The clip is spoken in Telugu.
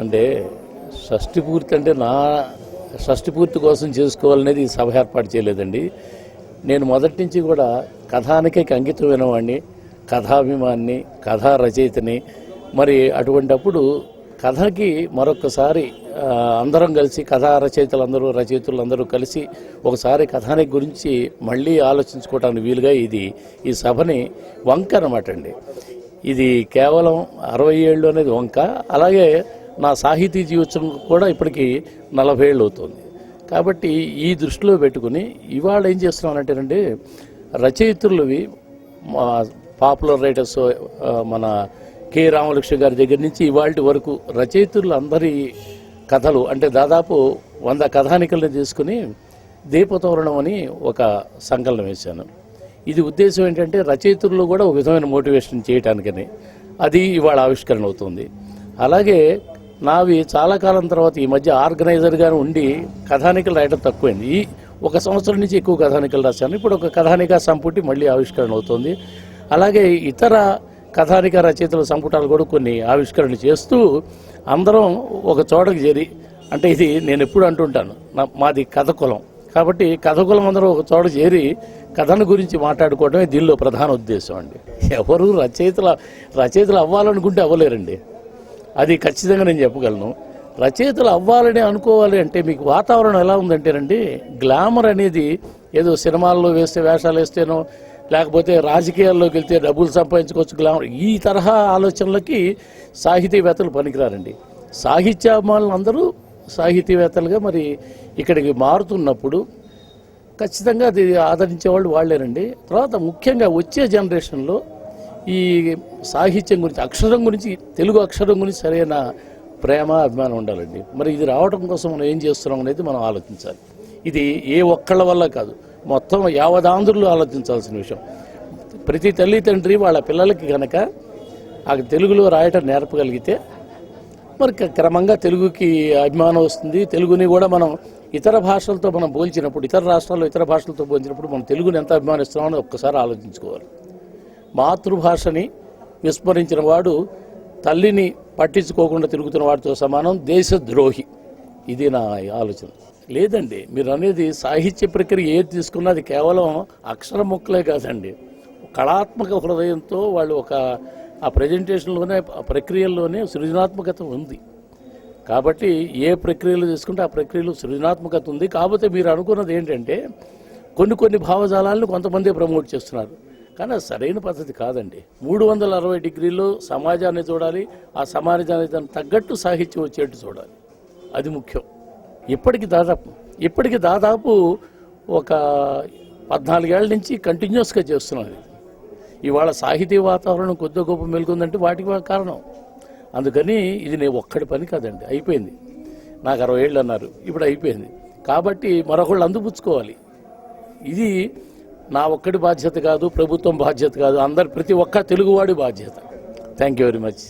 అంటే షష్ఠి పూర్తి అంటే నా షష్ఠి పూర్తి కోసం చేసుకోవాలనేది ఈ సభ ఏర్పాటు చేయలేదండి. నేను మొదటి నుంచి కూడా కథానికే అంకితమైన వాడిని, కథాభిమాన్ని, కథా రచయితని. మరి అటువంటప్పుడు కథకి మరొకసారి అందరం కలిసి కథా రచయితలందరూ కలిసి ఒకసారి కథానిక గురించి మళ్ళీ ఆలోచించుకోవడానికి వీలుగా ఈ సభని వంక అనమాట అండి. ఇది కేవలం 60 ఏళ్ళు అనేది వంక. అలాగే నా సాహితీ జీవితం కూడా ఇప్పటికీ 40 ఏళ్ళు అవుతుంది. కాబట్టి ఈ దృష్టిలో పెట్టుకుని ఇవాళ ఏం చేస్తున్నానంటేనండి, రచయిత్రులవి పాపులర్ రైటర్స్ మన కె రామలక్ష్మి గారి దగ్గర నుంచి ఇవాళ వరకు రచయిత్రులు అందరి కథలు అంటే దాదాపు 100 కథానికల్ని తీసుకుని దీపతోరణం అని ఒక సంకలనం వేశాను. ఇది ఉద్దేశం ఏంటంటే రచయిత్రులు కూడా ఒక విధమైన మోటివేషన్ చేయటానికని. అది ఇవాళ ఆవిష్కరణ అవుతుంది. అలాగే నావి చాలా కాలం తర్వాత ఈ మధ్య ఆర్గనైజర్గానే ఉండి కథానికలు రాయడం తక్కువైంది. ఈ 1 సంవత్సరం నుంచి ఎక్కువ కథానికలు రాశాను. ఇప్పుడు ఒక కథానిక సంపుటి మళ్ళీ ఆవిష్కరణ అవుతుంది. అలాగే ఇతర కథానిక రచయితల సంపుటాలు కూడా కొన్ని ఆవిష్కరణ చేస్తూ అందరం ఒక చోటకి చేరి, అంటే ఇది నేను ఎప్పుడు అంటుంటాను, మాది కథ కులం కాబట్టి కథ కులం అందరూ ఒక చోట చేరి కథను గురించి మాట్లాడుకోవడమే దీనిలో ప్రధాన ఉద్దేశం అండి. ఎవరు రచయితలు అవ్వాలనుకుంటే అవ్వలేరండి, అది ఖచ్చితంగా నేను చెప్పగలను. రచయితలు అవ్వాలని అనుకోవాలి అంటే మీకు వాతావరణం ఎలా ఉందంటేనండి, గ్లామర్ అనేది ఏదో సినిమాల్లో వేస్తే వేషాలు వేస్తేనో లేకపోతే రాజకీయాల్లోకి వెళ్తే డబ్బులు సంపాదించుకోవచ్చు గ్లామర్, ఈ తరహా ఆలోచనలకి సాహితీవేత్తలు పనికిరారండి. సాహిత్యాభిమానులు అందరూ సాహితీవేత్తలుగా మరి ఇక్కడికి మారుతున్నప్పుడు ఖచ్చితంగా అది ఆదరించేవాళ్ళు వాళ్ళేనండి. తర్వాత ముఖ్యంగా వచ్చే జనరేషన్లో ఈ సాహిత్యం గురించి, అక్షరం గురించి, తెలుగు అక్షరం గురించి సరైన ప్రేమ అభిమానం ఉండాలండి. మరి ఇది రావడం కోసం మనం ఏం చేస్తున్నాం అనేది మనం ఆలోచించాలి. ఇది ఏ ఒక్కళ్ళ వల్ల కాదు, మొత్తం యావదాంధ్రులు ఆలోచించాల్సిన విషయం. ప్రతి తల్లి తండ్రి వాళ్ళ పిల్లలకి కనుక ఆ తెలుగులో రాయటం నేర్పగలిగితే మరి క్రమంగా తెలుగుకి అభిమానం వస్తుంది. తెలుగుని కూడా మనం ఇతర భాషలతో మనం పోల్చినప్పుడు, ఇతర రాష్ట్రాల్లో ఇతర భాషలతో పోల్చినప్పుడు మనం తెలుగుని ఎంత అభిమానిస్తున్నామని ఒక్కసారి ఆలోచించుకోవాలి. మాతృభాషని విస్మరించిన వాడు తల్లిని పట్టించుకోకుండా తిరుగుతున్న వాడితో సమానం, దేశద్రోహి. ఇది నా ఆలోచన. లేదండి, మీరు అనేది సాహిత్య ప్రక్రియ ఏది తీసుకున్నా అది కేవలం అక్షర ముక్కలే కాదండి, కళాత్మక హృదయంతో వాళ్ళు ఆ ప్రజెంటేషన్లోనే, ఆ ప్రక్రియల్లోనే సృజనాత్మకత ఉంది. కాబట్టి ఏ ప్రక్రియలు తీసుకుంటే ఆ ప్రక్రియలో సృజనాత్మకత ఉంది. కాకపోతే మీరు అనుకున్నది ఏంటంటే కొన్ని భావజాలాలను కొంతమంది ప్రమోట్ చేస్తున్నారు, కానీ అది సరైన పద్ధతి కాదండి. 360 డిగ్రీల్లో సమాజాన్ని చూడాలి, ఆ సమాజానికి తగ్గట్టు సాహిత్యం వచ్చేట్టు చూడాలి, అది ముఖ్యం. ఇప్పటికి దాదాపు ఒక 14 ఏళ్ల నుంచి కంటిన్యూస్గా చేస్తున్నాను. ఇవాళ సాహితీ వాతావరణం కొద్ది గొప్ప మెలుగుందంటే వాటికి కారణం. అందుకని ఇది నేను ఒక్కడి పని కాదండి, అయిపోయింది. నాకు 60 ఏళ్ళు అన్నారు, ఇప్పుడు అయిపోయింది. కాబట్టి మరొకళ్ళు అందిపుచ్చుకోవాలి. ఇది నా ఒక్కడి బాధ్యత కాదు, ప్రభుత్వం బాధ్యత కాదు, ప్రతి ఒక్క తెలుగువాడి బాధ్యత. Thank you very much.